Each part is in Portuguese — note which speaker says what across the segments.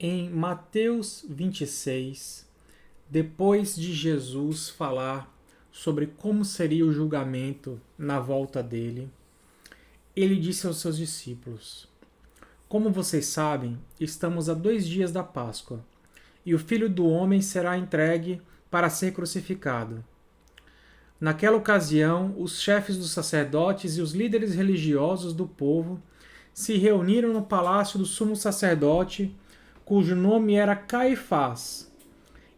Speaker 1: Em Mateus 26, depois de Jesus falar sobre como seria o julgamento na volta dele, ele disse aos seus discípulos: Como vocês sabem, estamos a 2 dias da Páscoa, e o Filho do Homem será entregue para ser crucificado. Naquela ocasião, os chefes dos sacerdotes e os líderes religiosos do povo se reuniram no palácio do sumo sacerdote, cujo nome era Caifás,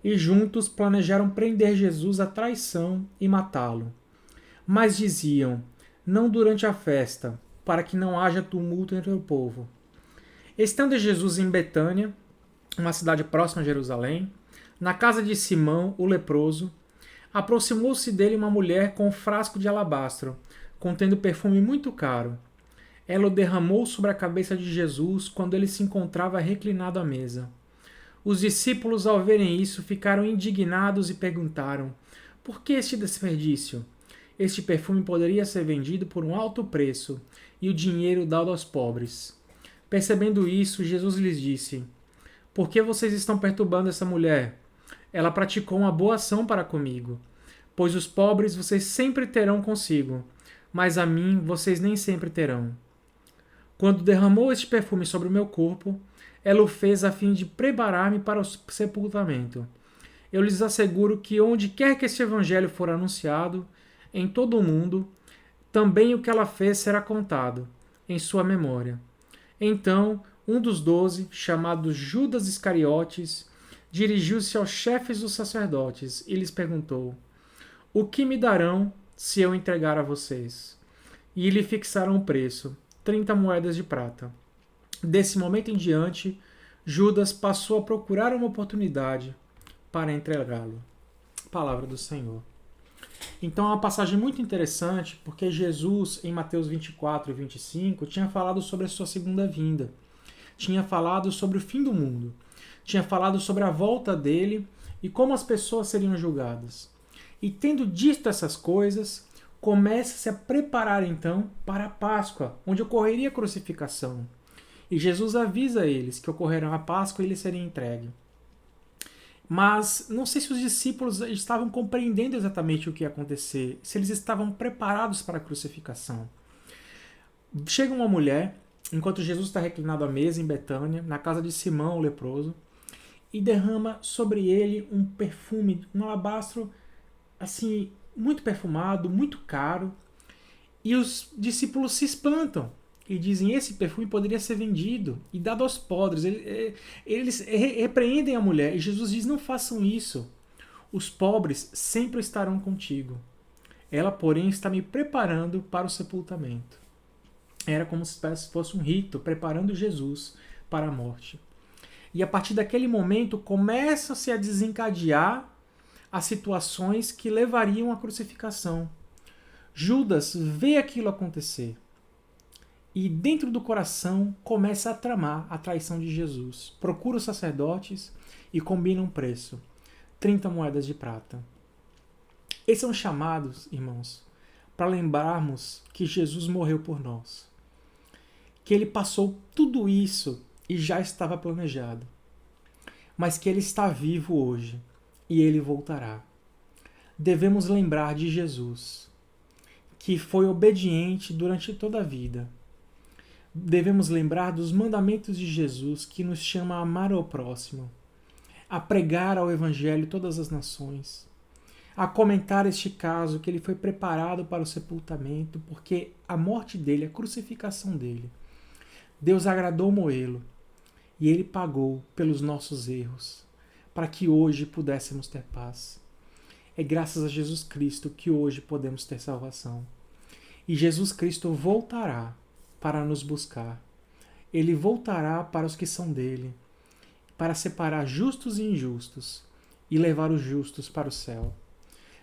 Speaker 1: e juntos planejaram prender Jesus à traição e matá-lo. Mas diziam: não durante a festa, para que não haja tumulto entre o povo. Estando Jesus em Betânia, uma cidade próxima a Jerusalém, na casa de Simão, o leproso, aproximou-se dele uma mulher com um frasco de alabastro, contendo perfume muito caro. Ela o derramou sobre a cabeça de Jesus quando ele se encontrava reclinado à mesa. Os discípulos, ao verem isso, ficaram indignados e perguntaram: por que este desperdício? Este perfume poderia ser vendido por um alto preço e o dinheiro dado aos pobres. Percebendo isso, Jesus lhes disse: por que vocês estão perturbando essa mulher? Ela praticou uma boa ação para comigo. Pois os pobres vocês sempre terão consigo, mas a mim vocês nem sempre terão. Quando derramou este perfume sobre o meu corpo, ela o fez a fim de preparar-me para o sepultamento. Eu lhes asseguro que onde quer que este evangelho for anunciado, em todo o mundo, também o que ela fez será contado, em sua memória. Então, um dos 12, chamado Judas Iscariotes, dirigiu-se aos chefes dos sacerdotes e lhes perguntou: o que me darão se eu entregar a vocês? E lhe fixaram o preço, 30 moedas de prata. Desse momento em diante, Judas passou a procurar uma oportunidade para entregá-lo. Palavra do Senhor. Então é uma passagem muito interessante, porque Jesus, em Mateus 24 e 25, tinha falado sobre a sua segunda vinda. Tinha falado sobre o fim do mundo. Tinha falado sobre a volta dele e como as pessoas seriam julgadas. E tendo dito essas coisas, começa-se a preparar então para a Páscoa, onde ocorreria a crucificação. E Jesus avisa eles que ocorrerá a Páscoa e ele seria entregue. Mas não sei se os discípulos estavam compreendendo exatamente o que ia acontecer, se eles estavam preparados para a crucificação. Chega uma mulher, enquanto Jesus está reclinado à mesa em Betânia, na casa de Simão, o leproso, e derrama sobre ele um perfume, um alabastro assim, muito perfumado, muito caro. E os discípulos se espantam e dizem: esse perfume poderia ser vendido e dado aos pobres. Eles repreendem a mulher e Jesus diz: não façam isso. Os pobres sempre estarão contigo. Ela, porém, está me preparando para o sepultamento. Era como se fosse um rito, preparando Jesus para a morte. E a partir daquele momento começa-se a desencadear as situações que levariam à crucificação. Judas vê aquilo acontecer e dentro do coração começa a tramar a traição de Jesus. Procura os sacerdotes e combina um preço, 30 moedas de prata. Esses são chamados, irmãos, para lembrarmos que Jesus morreu por nós, que ele passou tudo isso e já estava planejado, mas que ele está vivo hoje e ele voltará. Devemos lembrar de Jesus, que foi obediente durante toda a vida. Devemos lembrar dos mandamentos de Jesus, que nos chama a amar ao próximo, a pregar ao Evangelho todas as nações, a comentar este caso que ele foi preparado para o sepultamento, porque a morte dele, a crucificação dele, Deus agradou moê-lo e ele pagou pelos nossos erros, para que hoje pudéssemos ter paz. É graças a Jesus Cristo que hoje podemos ter salvação. E Jesus Cristo voltará para nos buscar. Ele voltará para os que são dele, para separar justos e injustos e levar os justos para o céu.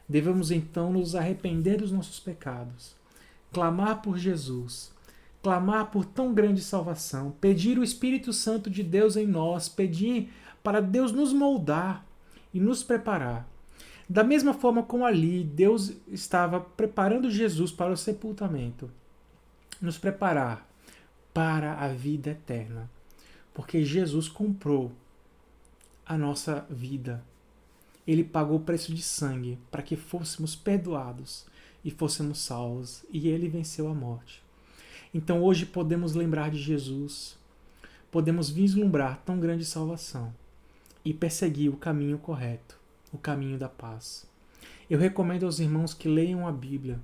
Speaker 1: Devemos então nos arrepender dos nossos pecados, clamar por Jesus, clamar por tão grande salvação, pedir o Espírito Santo de Deus em nós, pedir para Deus nos moldar e nos preparar. Da mesma forma como ali Deus estava preparando Jesus para o sepultamento, nos preparar para a vida eterna. Porque Jesus comprou a nossa vida. Ele pagou o preço de sangue para que fôssemos perdoados e fôssemos salvos, e ele venceu a morte. Então hoje podemos lembrar de Jesus, podemos vislumbrar tão grande salvação e perseguir o caminho correto, o caminho da paz. Eu recomendo aos irmãos que leiam a Bíblia,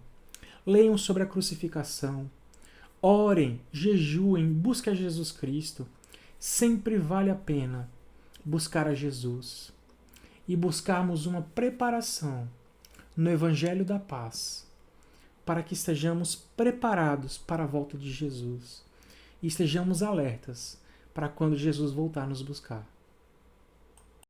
Speaker 1: leiam sobre a crucificação, orem, jejuem, busquem a Jesus Cristo. Sempre vale a pena buscar a Jesus e buscarmos uma preparação no Evangelho da Paz, para que estejamos preparados para a volta de Jesus e estejamos alertas para quando Jesus voltar nos buscar.